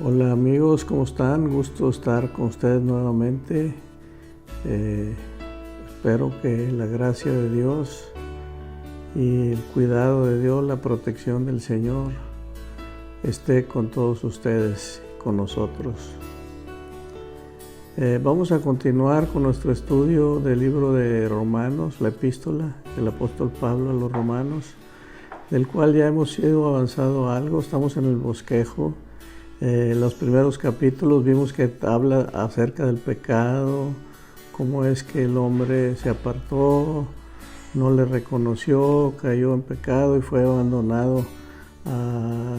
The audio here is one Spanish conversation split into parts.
Hola amigos, ¿cómo están? Gusto estar con ustedes nuevamente. Espero que la gracia de Dios y el cuidado de Dios, la protección del Señor esté con todos ustedes, con nosotros. Vamos a continuar con nuestro estudio del libro de Romanos, la epístola del apóstol Pablo a los Romanos, del cual ya hemos ido avanzado algo. Estamos en el bosquejo. Los primeros capítulos vimos que habla acerca del pecado, cómo es que el hombre se apartó, no le reconoció, cayó en pecado y fue abandonado a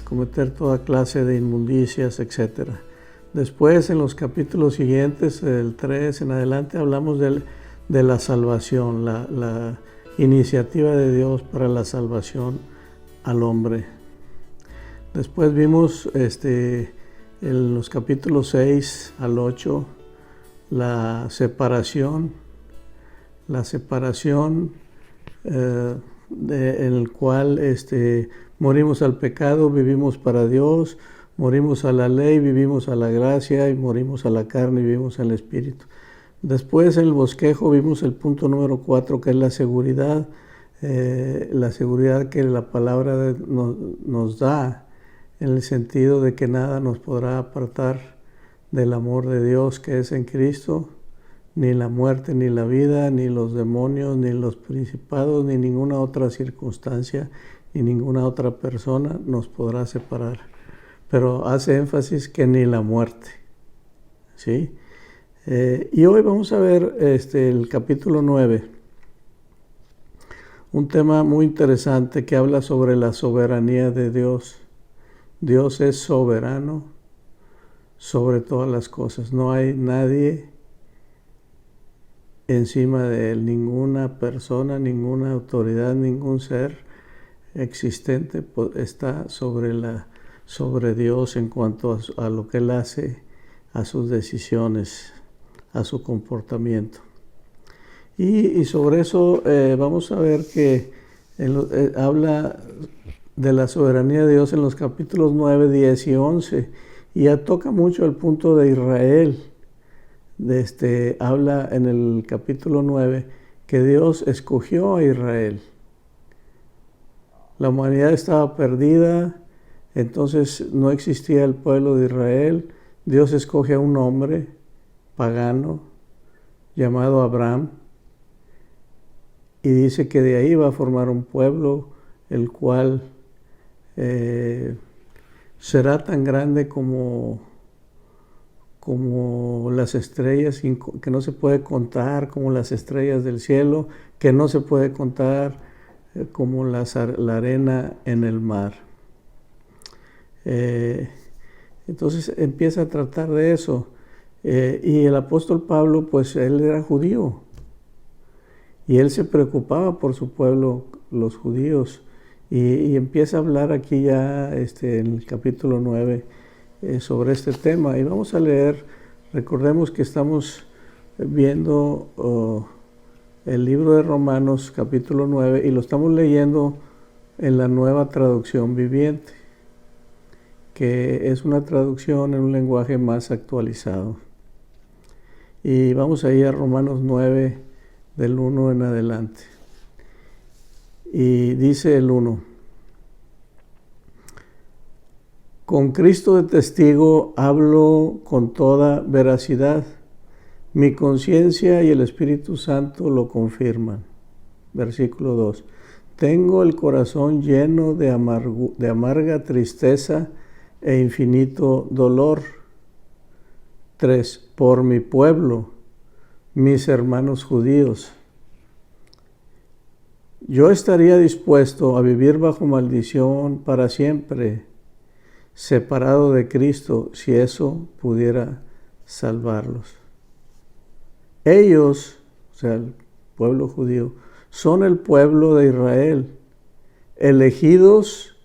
cometer toda clase de inmundicias, etc. Después, en los capítulos siguientes, del 3 en adelante, hablamos de la salvación, la iniciativa de Dios para la salvación al hombre. Después vimos en los capítulos 6 al 8 la separación en el cual morimos al pecado, vivimos para Dios, morimos a la ley, vivimos a la gracia, y morimos a la carne y vivimos al Espíritu. Después en el bosquejo vimos el punto número 4, que es la seguridad que la palabra nos da, en el sentido de que nada nos podrá apartar del amor de Dios que es en Cristo, ni la muerte, ni la vida, ni los demonios, ni los principados, ni ninguna otra circunstancia, ni ninguna otra persona nos podrá separar. Pero hace énfasis que ni la muerte, ¿sí? Y hoy vamos a ver el capítulo 9, un tema muy interesante que habla sobre la soberanía de Dios. Dios es soberano sobre todas las cosas. No hay nadie encima de él, ninguna persona, ninguna autoridad, ningún ser existente está sobre Dios en cuanto a lo que él hace, a sus decisiones, a su comportamiento. Y sobre eso vamos a ver que habla de la soberanía de Dios en los capítulos 9, 10 y 11, y ya toca mucho el punto de Israel. Habla en el capítulo 9 que Dios escogió a Israel. La humanidad estaba perdida, entonces no existía el pueblo de Israel. Dios escoge a un hombre pagano llamado Abraham y dice que de ahí va a formar un pueblo, el cual será tan grande como las estrellas, que no se puede contar, como las estrellas del cielo, que no se puede contar como la arena en el mar. Entonces empieza a tratar de eso. Y el apóstol Pablo, pues él era judío, y él se preocupaba por su pueblo, los judíos, y empieza a hablar aquí ya en el capítulo 9 sobre este tema. Y vamos a leer, recordemos que estamos viendo el libro de Romanos capítulo 9 y lo estamos leyendo en la Nueva Traducción Viviente, que es una traducción en un lenguaje más actualizado. Y vamos a ir a Romanos 9 del 1 en adelante. Y dice el 1: Con Cristo de testigo hablo con toda veracidad. Mi conciencia y el Espíritu Santo lo confirman. Versículo 2. Tengo el corazón lleno de amarga tristeza e infinito dolor. 3. Por mi pueblo, mis hermanos judíos. Yo estaría dispuesto a vivir bajo maldición para siempre, separado de Cristo, si eso pudiera salvarlos. Ellos, o sea, el pueblo judío, son el pueblo de Israel, elegidos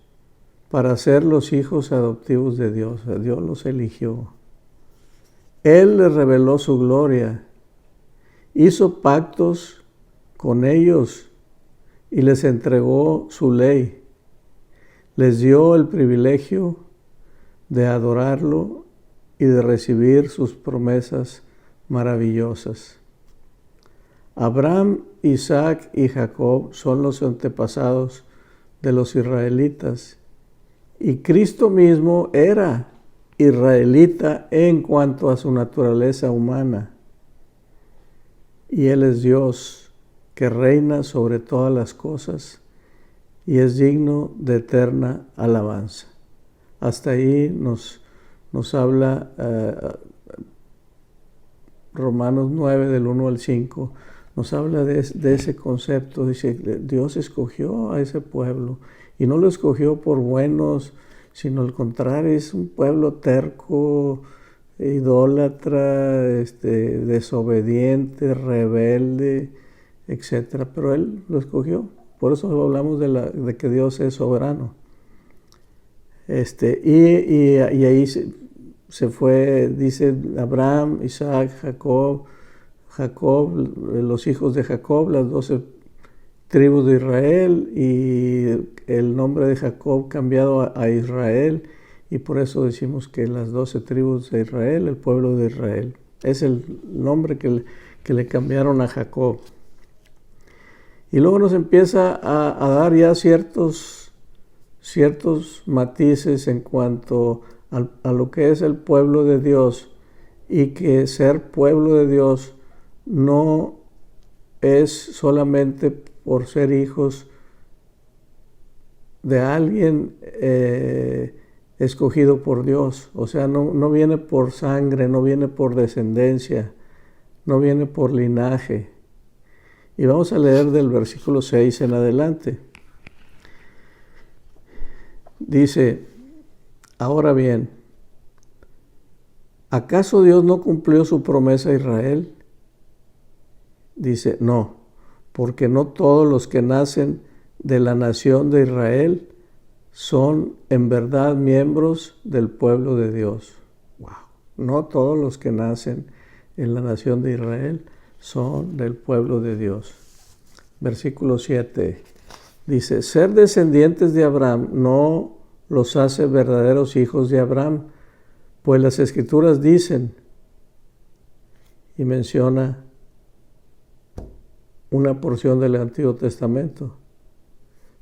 para ser los hijos adoptivos de Dios. O sea, Dios los eligió. Él les reveló su gloria, hizo pactos con ellos y les entregó su ley. Les dio el privilegio de adorarlo y de recibir sus promesas maravillosas. Abraham, Isaac y Jacob son los antepasados de los israelitas, y Cristo mismo era israelita en cuanto a su naturaleza humana, y Él es Dios que reina sobre todas las cosas y es digno de eterna alabanza. Hasta ahí nos habla Romanos 9 del 1 al 5, nos habla de ese concepto. Dice, Dios escogió a ese pueblo y no lo escogió por buenos, sino al contrario, es un pueblo terco, idólatra, desobediente, rebelde, etc. Pero Él lo escogió. Por eso hablamos de que Dios es soberano. Y ahí se fue, dice Abraham, Isaac, Jacob, los hijos de Jacob, las 12 tribus de Israel, y el nombre de Jacob cambiado a Israel, y por eso decimos que las 12 tribus de Israel, el pueblo de Israel. Es el nombre que le cambiaron a Jacob. Y luego nos empieza a dar ya ciertos matices en cuanto a lo que es el pueblo de Dios, y que ser pueblo de Dios no es solamente por ser hijos de alguien escogido por Dios. O sea, no viene por sangre, no viene por descendencia, no viene por linaje. Y vamos a leer del versículo 6 en adelante. Dice, ahora bien, ¿acaso Dios no cumplió su promesa a Israel? Dice, no, porque no todos los que nacen de la nación de Israel son en verdad miembros del pueblo de Dios. Wow. No todos los que nacen en la nación de Israel son del pueblo de Dios. Versículo 7 dice, ser descendientes de Abraham no los hace verdaderos hijos de Abraham, pues las Escrituras dicen, y menciona una porción del Antiguo Testamento.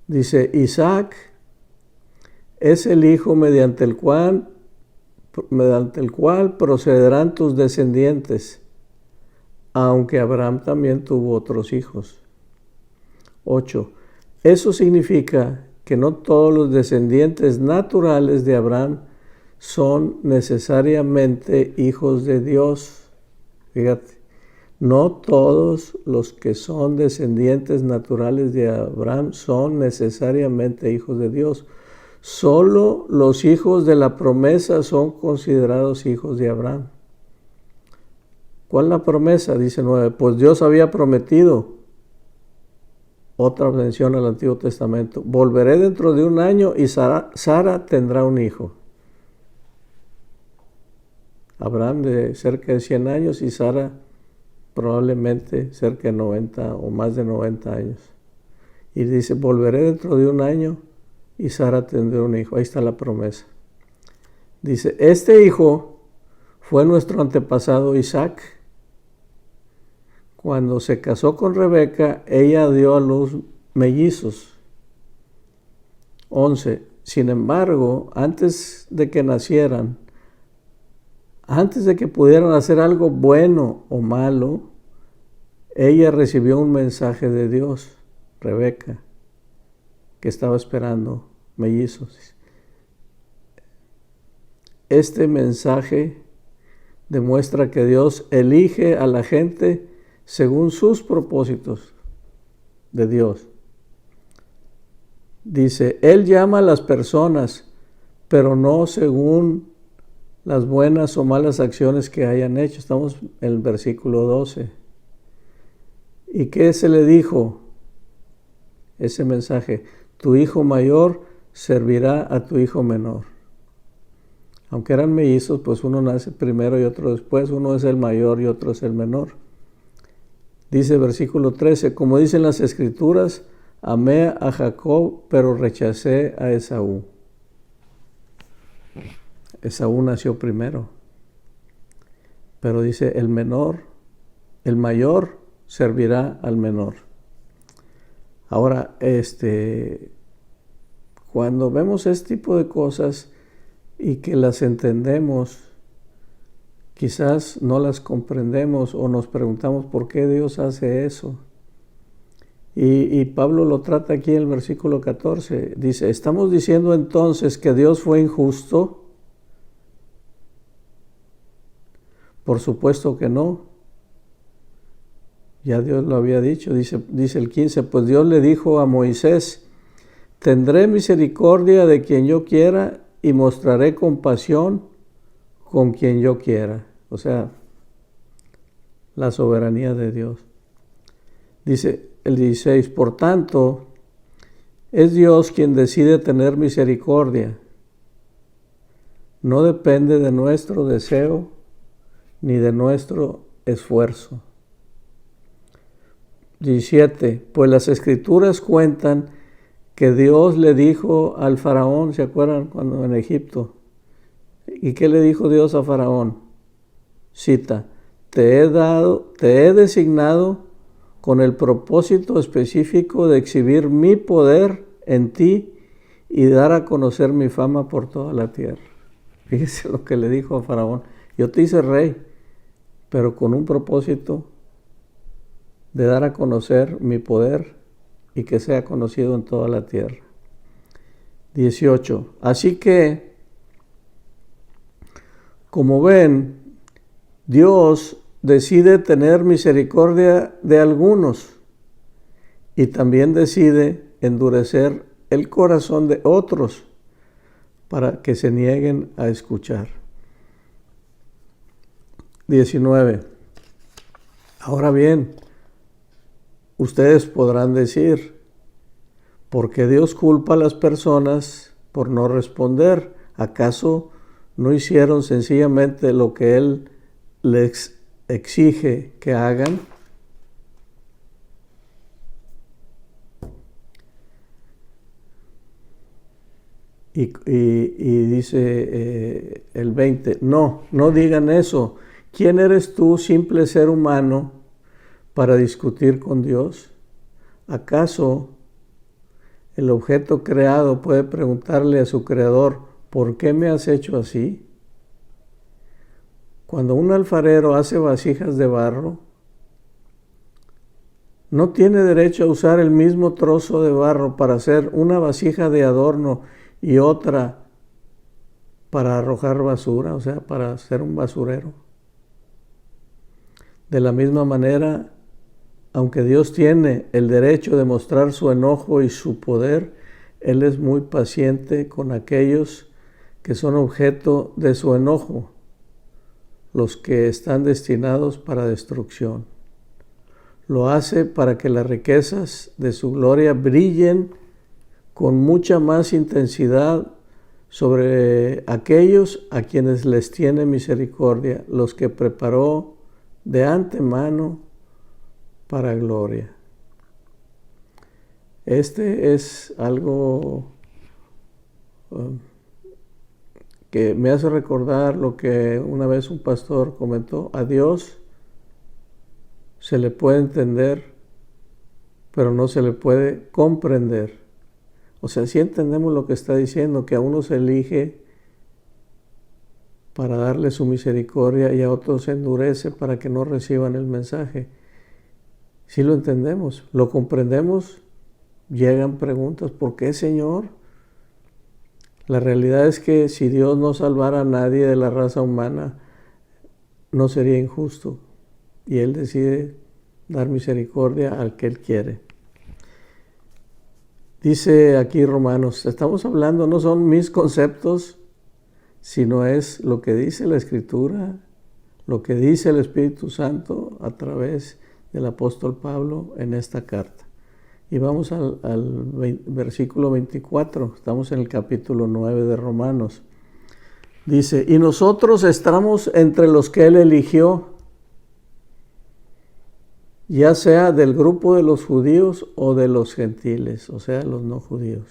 Dice, Isaac es el hijo mediante el cual procederán tus descendientes, aunque Abraham también tuvo otros hijos. 8. Eso significa que no todos los descendientes naturales de Abraham son necesariamente hijos de Dios. Fíjate, no todos los que son descendientes naturales de Abraham son necesariamente hijos de Dios. Solo los hijos de la promesa son considerados hijos de Abraham. ¿Cuál es la promesa? Dice 9. Pues Dios había prometido, otra mención al Antiguo Testamento, volveré dentro de un año y Sara tendrá un hijo. Abraham de cerca de 100 años y Sara probablemente cerca de 90 o más de 90 años. Y dice, volveré dentro de un año y Sara tendrá un hijo. Ahí está la promesa. Dice, este hijo fue nuestro antepasado Isaac. Cuando se casó con Rebeca, ella dio a luz mellizos. 11. Sin embargo, antes de que nacieran, antes de que pudieran hacer algo bueno o malo, ella recibió un mensaje de Dios, Rebeca, que estaba esperando mellizos. Este mensaje demuestra que Dios elige a la gente según sus propósitos de Dios. Dice, Él llama a las personas, pero no según las buenas o malas acciones que hayan hecho. Estamos en el versículo 12. ¿Y qué se le dijo? Ese mensaje, tu hijo mayor servirá a tu hijo menor. Aunque eran mellizos, pues uno nace primero y otro después, uno es el mayor y otro es el menor. Dice versículo 13, como dicen las Escrituras, amé a Jacob, pero rechacé a Esaú. Esaú nació primero. Pero dice, el mayor servirá al menor. Ahora, cuando vemos este tipo de cosas y que las entendemos, quizás no las comprendemos o nos preguntamos por qué Dios hace eso. Y Pablo lo trata aquí en el versículo 14. Dice, ¿estamos diciendo entonces que Dios fue injusto? Por supuesto que no. Ya Dios lo había dicho. Dice el 15, pues Dios le dijo a Moisés, tendré misericordia de quien yo quiera y mostraré compasión con quien yo quiera. O sea, la soberanía de Dios. Dice el 16, por tanto, es Dios quien decide tener misericordia. No depende de nuestro deseo ni de nuestro esfuerzo. 17, pues las Escrituras cuentan que Dios le dijo al faraón, ¿se acuerdan cuando en Egipto? ¿Y qué le dijo Dios a faraón? Cita, te he designado con el propósito específico de exhibir mi poder en ti y dar a conocer mi fama por toda la tierra. Fíjese lo que le dijo a faraón, yo te hice rey, pero con un propósito de dar a conocer mi poder y que sea conocido en toda la tierra. 18. Así que, como ven, Dios decide tener misericordia de algunos y también decide endurecer el corazón de otros para que se nieguen a escuchar. 19. Ahora bien, ustedes podrán decir, ¿por qué Dios culpa a las personas por no responder? ¿Acaso no hicieron sencillamente lo que Él les exige que hagan? Y dice el 20, no digan eso. ¿Quién eres tú, simple ser humano, para discutir con Dios? ¿Acaso el objeto creado puede preguntarle a su creador, ¿por qué me has hecho así? Cuando un alfarero hace vasijas de barro, no tiene derecho a usar el mismo trozo de barro para hacer una vasija de adorno y otra para arrojar basura, o sea, para hacer un basurero. De la misma manera, aunque Dios tiene el derecho de mostrar su enojo y su poder, Él es muy paciente con aquellos que son objeto de su enojo, los que están destinados para destrucción. Lo hace para que las riquezas de su gloria brillen con mucha más intensidad sobre aquellos a quienes les tiene misericordia, los que preparó de antemano para gloria. Este es algo que me hace recordar lo que una vez un pastor comentó. A Dios se le puede entender, pero no se le puede comprender. O sea, sí entendemos lo que está diciendo, que a uno se elige para darle su misericordia y a otros se endurece para que no reciban el mensaje. Sí lo entendemos, lo comprendemos. Llegan preguntas, ¿por qué, Señor? La realidad es que si Dios no salvara a nadie de la raza humana, no sería injusto. Y Él decide dar misericordia al que Él quiere. Dice aquí Romanos, estamos hablando, no son mis conceptos, sino es lo que dice la Escritura, lo que dice el Espíritu Santo a través del apóstol Pablo en esta carta. Y vamos al versículo 24, estamos en el capítulo 9 de Romanos. Dice, y nosotros estamos entre los que Él eligió, ya sea del grupo de los judíos o de los gentiles, o sea, los no judíos.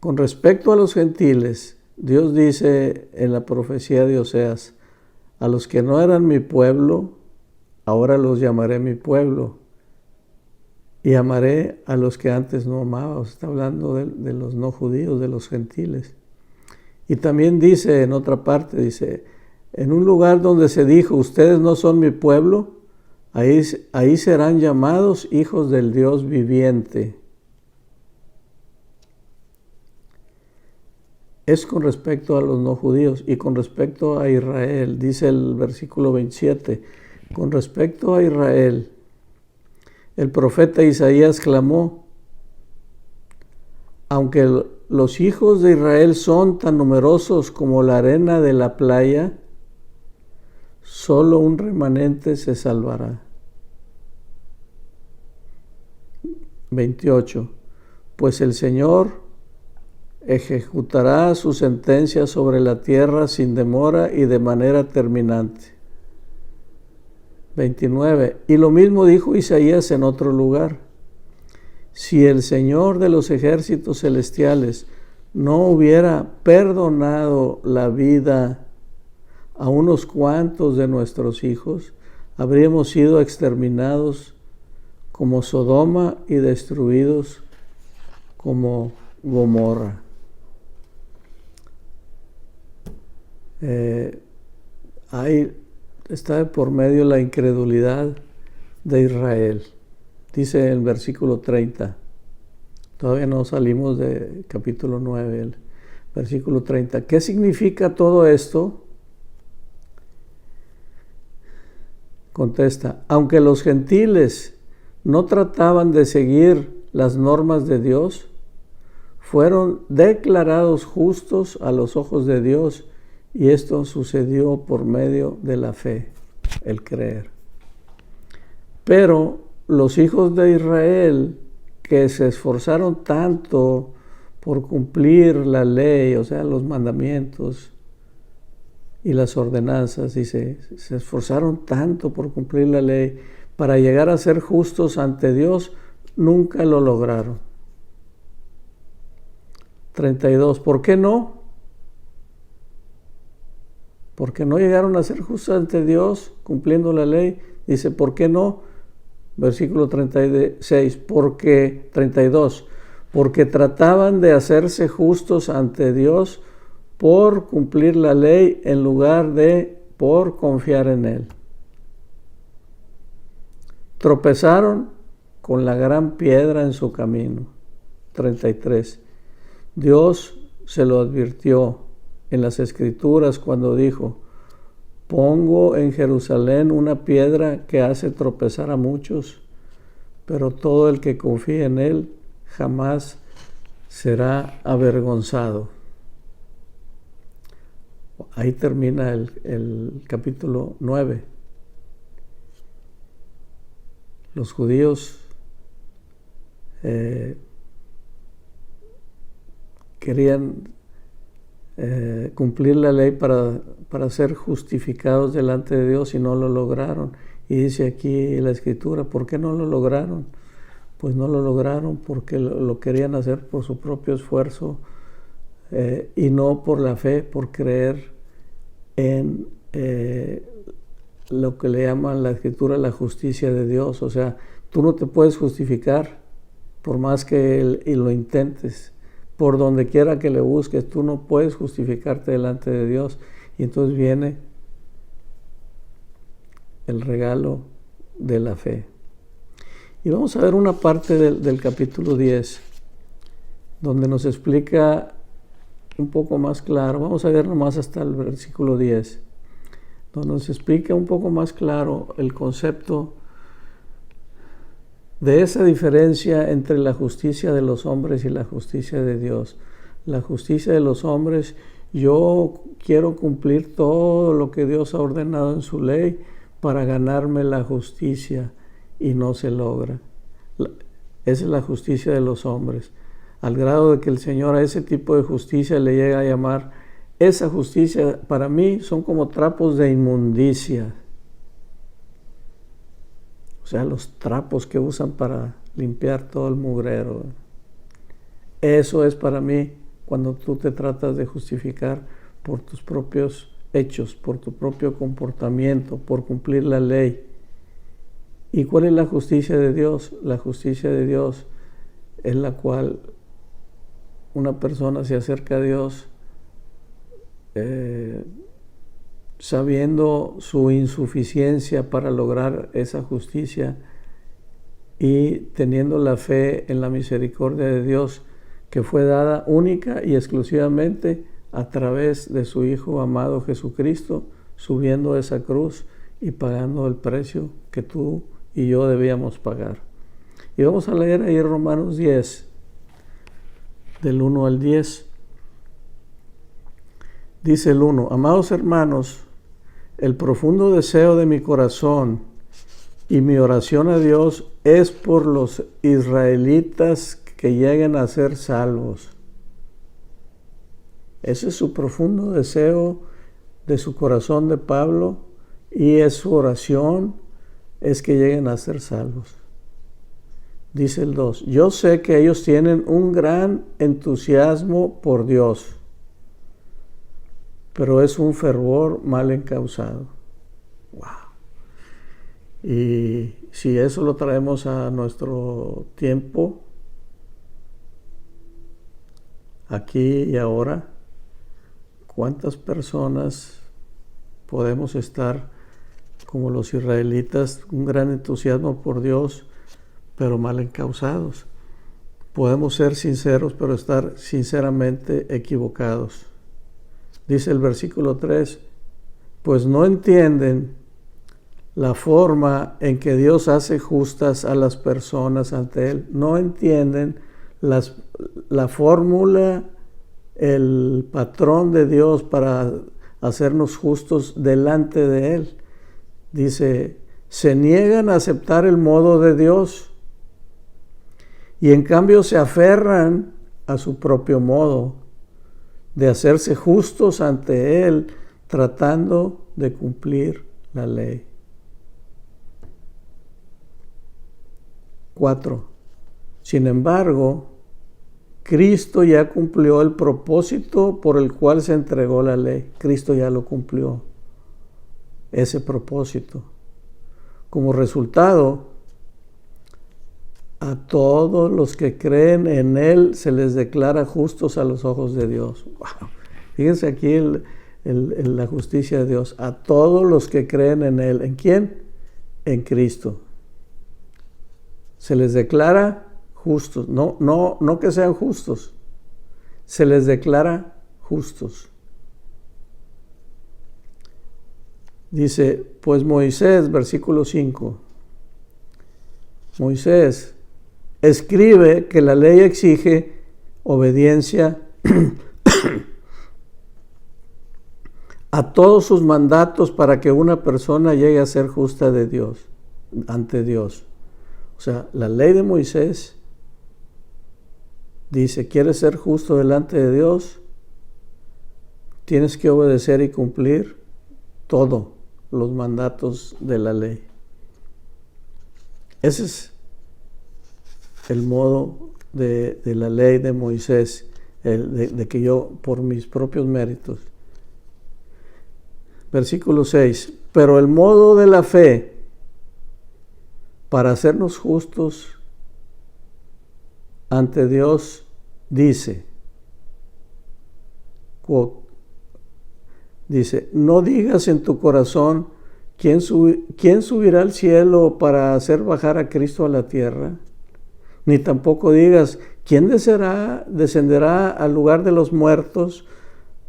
Con respecto a los gentiles, Dios dice en la profecía de Oseas, a los que no eran mi pueblo, ahora los llamaré mi pueblo, y amaré a los que antes no amaba. Está hablando de los no judíos, de los gentiles. Y también dice en otra parte, dice, en un lugar donde se dijo, ustedes no son mi pueblo, ahí serán llamados hijos del Dios viviente. Es con respecto a los no judíos y con respecto a Israel, dice el versículo 27, con respecto a Israel, el profeta Isaías clamó, aunque los hijos de Israel son tan numerosos como la arena de la playa, solo un remanente se salvará. 28. Pues el Señor ejecutará su sentencia sobre la tierra sin demora y de manera terminante. 29. Y lo mismo dijo Isaías en otro lugar. Si el Señor de los ejércitos celestiales no hubiera perdonado la vida a unos cuantos de nuestros hijos, habríamos sido exterminados como Sodoma y destruidos como Gomorra. Ahí está por medio la incredulidad de Israel. Dice el versículo 30. Todavía no salimos de capítulo 9, el versículo 30. ¿Qué significa todo esto? Contesta, aunque los gentiles no trataban de seguir las normas de Dios, fueron declarados justos a los ojos de Dios, y esto sucedió por medio de la fe, el creer. Pero los hijos de Israel, que se esforzaron tanto por cumplir la ley, o sea, los mandamientos y las ordenanzas, dice, se esforzaron tanto por cumplir la ley para llegar a ser justos ante Dios, nunca lo lograron. 32. ¿Por qué no? Porque no llegaron a ser justos ante Dios cumpliendo la ley. Dice, ¿por qué no? Versículo 36. 32. Porque trataban de hacerse justos ante Dios por cumplir la ley en lugar de por confiar en Él. Tropezaron con la gran piedra en su camino. 33. Dios se lo advirtió en las Escrituras cuando dijo, pongo en Jerusalén una piedra que hace tropezar a muchos, pero todo el que confíe en Él jamás será avergonzado. Ahí termina el capítulo 9. Los judíos querían cumplir la ley para ser justificados delante de Dios y no lo lograron. Y dice aquí la Escritura, ¿por qué no lo lograron? Pues no lo lograron porque lo querían hacer por su propio esfuerzo y no por la fe, por creer en lo que le llaman la Escritura la justicia de Dios. O sea, tú no te puedes justificar por más que lo intentes. Por donde quiera que le busques, tú no puedes justificarte delante de Dios. Y entonces viene el regalo de la fe. Y vamos a ver una parte del capítulo 10, donde nos explica un poco más claro. Vamos a ver nomás hasta el versículo 10, donde nos explica un poco más claro el concepto de esa diferencia entre la justicia de los hombres y la justicia de Dios. La justicia de los hombres, yo quiero cumplir todo lo que Dios ha ordenado en su ley para ganarme la justicia y no se logra. Esa es la justicia de los hombres, al grado de que el Señor a ese tipo de justicia le llega a llamar, esa justicia para mí son como trapos de inmundicia. O sea, los trapos que usan para limpiar todo el mugrero. Eso es para mí cuando tú te tratas de justificar por tus propios hechos, por tu propio comportamiento, por cumplir la ley. ¿Y cuál es la justicia de Dios? La justicia de Dios es la cual una persona se acerca a Dios sabiendo su insuficiencia para lograr esa justicia y teniendo la fe en la misericordia de Dios que fue dada única y exclusivamente a través de su Hijo amado Jesucristo, subiendo a esa cruz y pagando el precio que tú y yo debíamos pagar. Y vamos a leer ahí Romanos 10, del 1 al 10. Dice el 1: Amados hermanos, el profundo deseo de mi corazón y mi oración a Dios es por los israelitas que lleguen a ser salvos. Ese es su profundo deseo de su corazón de Pablo, y es su oración, es que lleguen a ser salvos. Dice el 2: Yo sé que ellos tienen un gran entusiasmo por Dios, pero es un fervor mal encausado. Wow. Y si eso lo traemos a nuestro tiempo, aquí y ahora, ¿cuántas personas podemos estar como los israelitas, un gran entusiasmo por Dios, pero mal encausados? Podemos ser sinceros, pero estar sinceramente equivocados. Dice el versículo 3: Pues no entienden la forma en que Dios hace justas a las personas ante Él. No entienden la fórmula, el patrón de Dios para hacernos justos delante de Él. Dice, se niegan a aceptar el modo de Dios y en cambio se aferran a su propio modo de hacerse justos ante Él, tratando de cumplir la ley. 4. Sin embargo, Cristo ya cumplió el propósito por el cual se entregó la ley. Cristo ya lo cumplió, ese propósito. Como resultado, a todos los que creen en Él se les declara justos a los ojos de Dios. Wow. Fíjense aquí la justicia de Dios. A todos los que creen en Él. ¿En quién? En Cristo. Se les declara justos. No que sean justos. Se les declara justos. Dice, pues Moisés, versículo 5. Moisés escribe que la ley exige obediencia a todos sus mandatos para que una persona llegue a ser justa de Dios, ante Dios. O sea, la ley de Moisés dice, ¿quieres ser justo delante de Dios? Tienes que obedecer y cumplir todos los mandatos de la ley. Ese es el modo de la ley de Moisés, de que yo, por mis propios méritos. Versículo 6. Pero el modo de la fe para hacernos justos ante Dios dice, no digas en tu corazón, ¿quién subirá al cielo para hacer bajar a Cristo a la tierra? Ni tampoco digas, ¿quién descenderá al lugar de los muertos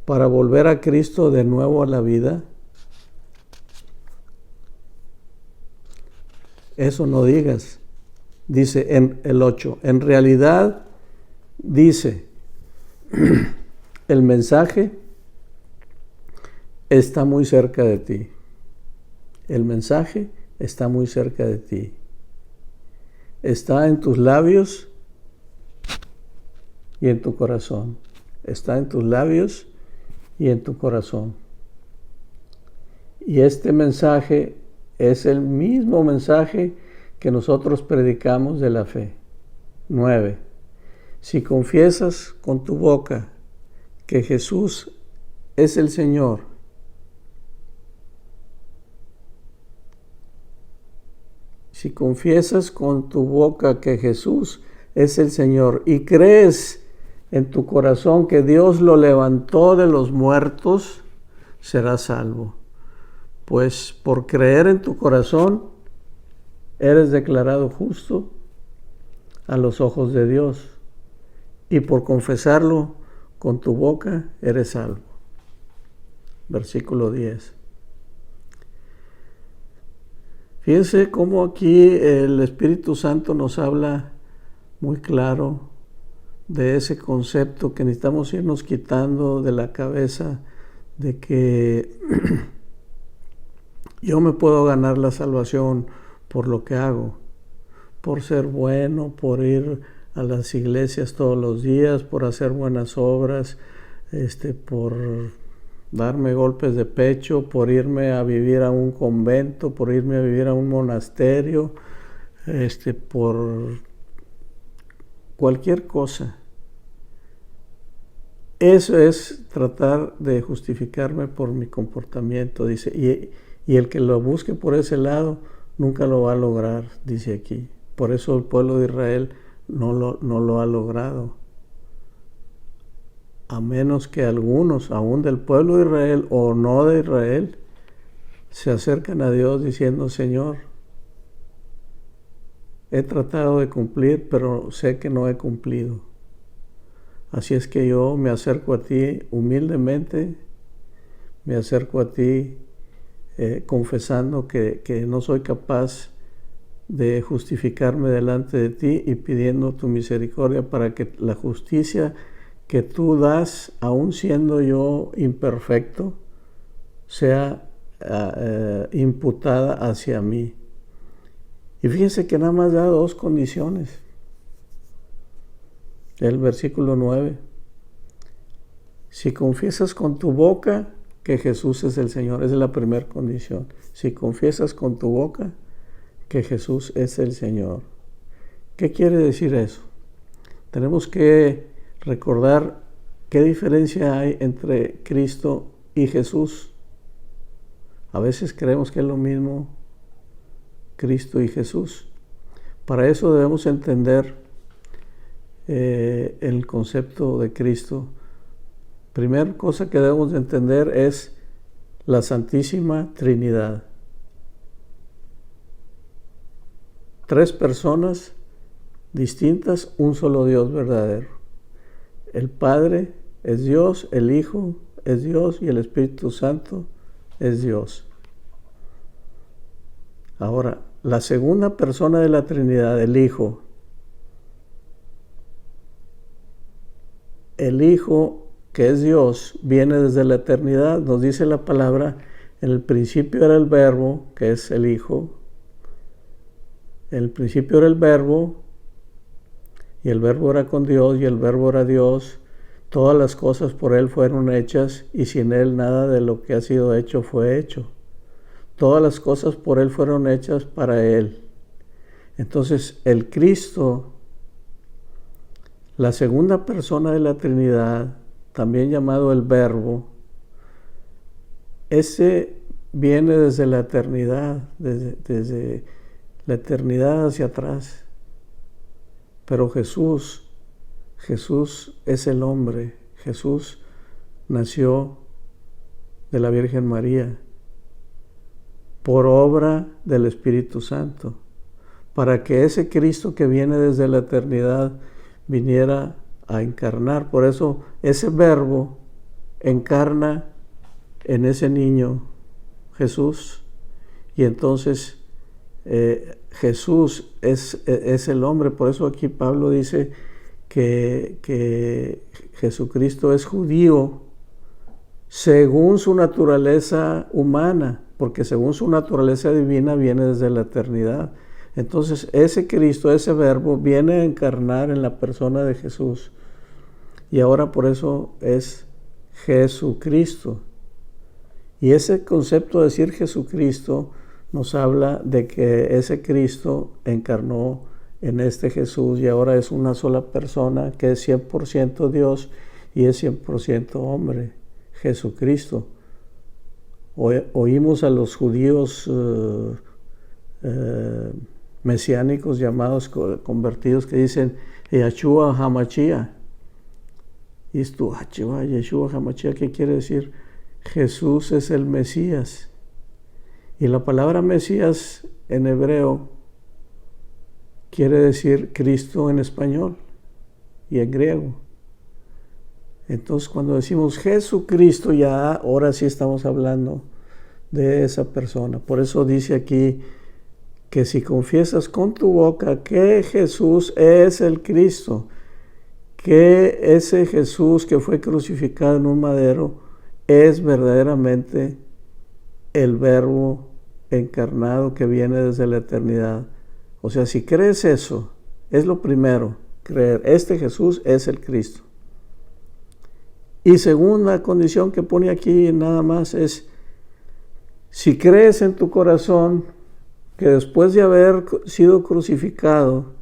para volver a Cristo de nuevo a la vida? Eso no digas. Dice en el 8, en realidad dice, el mensaje está muy cerca de ti. El mensaje está muy cerca de ti. Está en tus labios y en tu corazón. Está en tus labios y en tu corazón. Y este mensaje es el mismo mensaje que nosotros predicamos de la fe. 9. Si confiesas con tu boca que Jesús es el Señor, si confiesas con tu boca que Jesús es el Señor y crees en tu corazón que Dios lo levantó de los muertos, serás salvo. Pues por creer en tu corazón, eres declarado justo a los ojos de Dios, y por confesarlo con tu boca, eres salvo. Versículo 10. Fíjense cómo aquí el Espíritu Santo nos habla muy claro de ese concepto que necesitamos irnos quitando de la cabeza, de que yo me puedo ganar la salvación por lo que hago, por ser bueno, por ir a las iglesias todos los días, por hacer buenas obras, por darme golpes de pecho, por irme a vivir a un convento, por irme a vivir a un monasterio, por cualquier cosa. Eso es tratar de justificarme por mi comportamiento, dice, y el que lo busque por ese lado nunca lo va a lograr, dice aquí. Por eso el pueblo de Israel no lo ha logrado. A menos que algunos, aún del pueblo de Israel o no de Israel, se acercan a Dios diciendo: Señor, he tratado de cumplir, pero sé que no he cumplido. Así es que yo me acerco a ti humildemente, me acerco a ti confesando que no soy capaz de justificarme delante de ti y pidiendo tu misericordia para que la justicia que tú das, aun siendo yo imperfecto, sea imputada hacia mí. Y fíjense que nada más da dos condiciones. El versículo 9. Si confiesas con tu boca que Jesús es el Señor, esa es la primera condición. Si confiesas con tu boca que Jesús es el Señor. ¿Qué quiere decir eso? Tenemos que recordar qué diferencia hay entre Cristo y Jesús. A veces creemos que es lo mismo Cristo y Jesús. Para eso debemos entender el concepto de Cristo. Primera cosa que debemos de entender es la Santísima Trinidad. Tres personas distintas, un solo Dios verdadero. El Padre es Dios, el Hijo es Dios y el Espíritu Santo es Dios. Ahora, la segunda persona de la Trinidad, el Hijo. El Hijo, que es Dios, viene desde la eternidad. Nos dice la palabra: en el principio era el Verbo, que es el Hijo. En el principio era el Verbo, y el Verbo era con Dios, y el Verbo era Dios. Todas las cosas por Él fueron hechas, y sin Él nada de lo que ha sido hecho fue hecho. Todas las cosas por Él fueron hechas para Él. Entonces, el Cristo, la segunda persona de la Trinidad, también llamado el Verbo, ese viene desde la eternidad, desde la eternidad hacia atrás. Pero Jesús es el hombre. Jesús nació de la Virgen María por obra del Espíritu Santo, para que ese Cristo que viene desde la eternidad viniera a encarnar. Por eso ese Verbo encarna en ese niño Jesús, y entonces Jesús es el hombre. Por eso aquí Pablo dice que Jesucristo es judío según su naturaleza humana, porque según su naturaleza divina viene desde la eternidad. Entonces ese Cristo, ese Verbo, viene a encarnar en la persona de Jesús, y ahora por eso es Jesucristo. Y ese concepto de decir Jesucristo nos habla de que ese Cristo encarnó en este Jesús, y ahora es una sola persona que es 100% Dios y es 100% hombre, Jesucristo. Oímos a los judíos mesiánicos llamados convertidos que dicen Yeshua HaMashiach. Y esto, Yeshua HaMashiach, ¿qué quiere decir? Jesús es el Mesías. Y la palabra Mesías en hebreo quiere decir Cristo en español y en griego. Entonces, cuando decimos Jesucristo, ya ahora sí estamos hablando de esa persona. Por eso dice aquí que si confiesas con tu boca que Jesús es el Cristo, que ese Jesús que fue crucificado en un madero es verdaderamente el Verbo encarnado que viene desde la eternidad. O sea, si crees eso, es lo primero, creer, este Jesús es el Cristo. Y segunda condición que pone aquí nada más es, si crees en tu corazón que después de haber sido crucificado,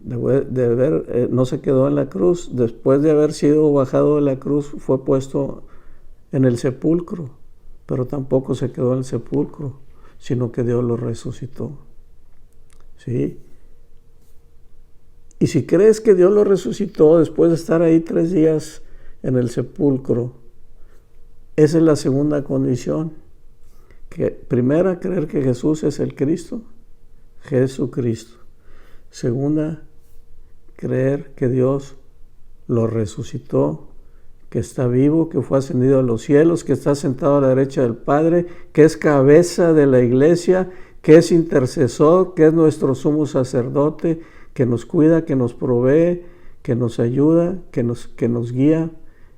no se quedó en la cruz, después de haber sido bajado de la cruz fue puesto en el sepulcro, pero tampoco se quedó en el sepulcro, sino que Dios lo resucitó. ¿Sí? Y si crees que Dios lo resucitó después de estar ahí 3 días en el sepulcro, esa es la segunda condición. Primera, creer que Jesús es el Cristo, Jesucristo. Segunda, creer que Dios lo resucitó, que está vivo, que fue ascendido a los cielos, que está sentado a la derecha del Padre, que es cabeza de la iglesia, que es intercesor, que es nuestro sumo sacerdote, que nos cuida, que nos provee, que nos ayuda, que nos guía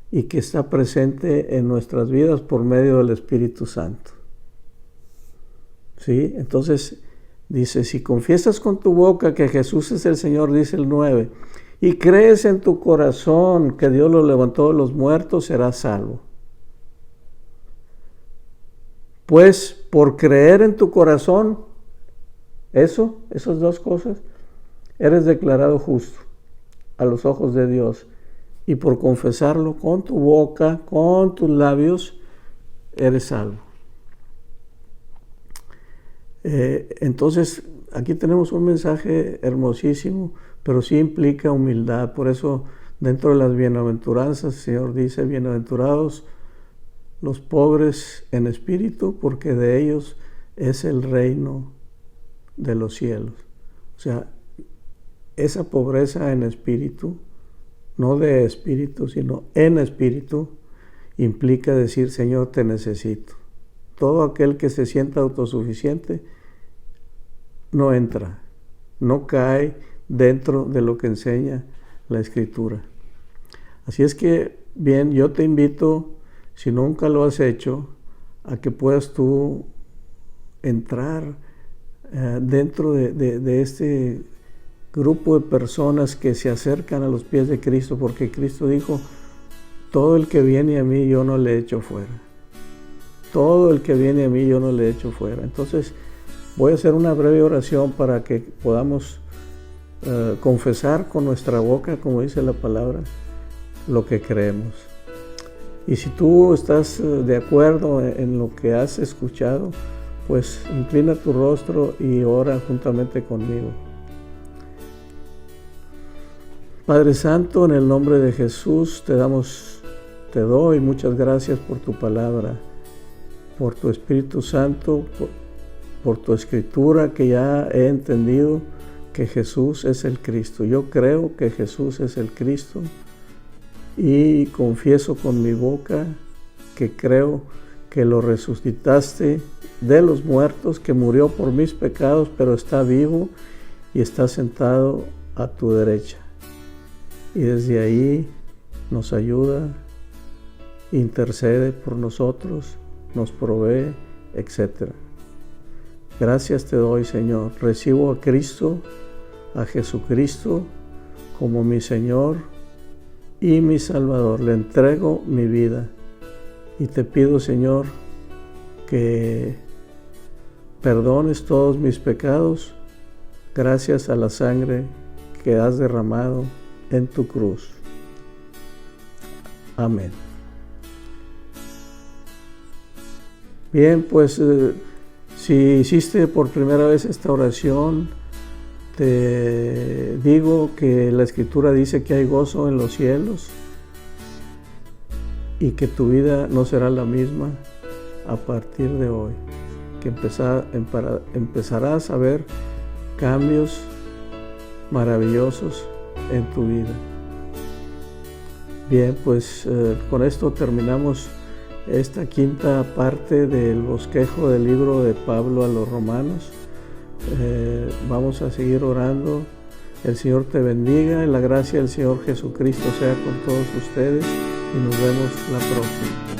y que está presente en nuestras vidas por medio del Espíritu Santo. ¿Sí? Entonces dice, si confiesas con tu boca que Jesús es el Señor, dice el 9, y crees en tu corazón que Dios lo levantó de los muertos, serás salvo. Pues por creer en tu corazón, esas 2 cosas, eres declarado justo a los ojos de Dios. Y por confesarlo con tu boca, con tus labios, eres salvo. Entonces, aquí tenemos un mensaje hermosísimo, pero sí implica humildad. Por eso, dentro de las bienaventuranzas, el Señor dice, bienaventurados los pobres en espíritu, porque de ellos es el reino de los cielos. O sea, esa pobreza en espíritu, no de espíritu, sino en espíritu, implica decir, Señor, te necesito. Todo aquel que se sienta autosuficiente no entra, no cae dentro de lo que enseña la Escritura. Así es que, bien, yo te invito, si nunca lo has hecho, a que puedas tú entrar dentro de este grupo de personas que se acercan a los pies de Cristo, porque Cristo dijo, todo el que viene a mí yo no le echo fuera. Todo el que viene a mí yo no le echo fuera. Entonces voy a hacer una breve oración para que podamos confesar con nuestra boca, como dice la palabra, lo que creemos. Y si tú estás de acuerdo en lo que has escuchado, pues inclina tu rostro y ora juntamente conmigo. Padre Santo, en el nombre de Jesús te doy muchas gracias por tu palabra, por tu Espíritu Santo, por tu Escritura, que ya he entendido que Jesús es el Cristo. Yo creo que Jesús es el Cristo y confieso con mi boca que creo que lo resucitaste de los muertos, que murió por mis pecados, pero está vivo y está sentado a tu derecha. Y desde ahí nos ayuda, intercede por nosotros, nos provee, etc. Gracias te doy, Señor. Recibo a Cristo, a Jesucristo, como mi Señor y mi Salvador. Le entrego mi vida y te pido, Señor, que perdones todos mis pecados gracias a la sangre que has derramado en tu cruz. Amén. Bien, pues si hiciste por primera vez esta oración, te digo que la Escritura dice que hay gozo en los cielos y que tu vida no será la misma a partir de hoy, que empezarás a ver cambios maravillosos en tu vida. Bien, pues con esto terminamos esta quinta parte del bosquejo del libro de Pablo a los Romanos. Vamos a seguir orando. El Señor te bendiga y la gracia del Señor Jesucristo sea con todos ustedes y nos vemos la próxima.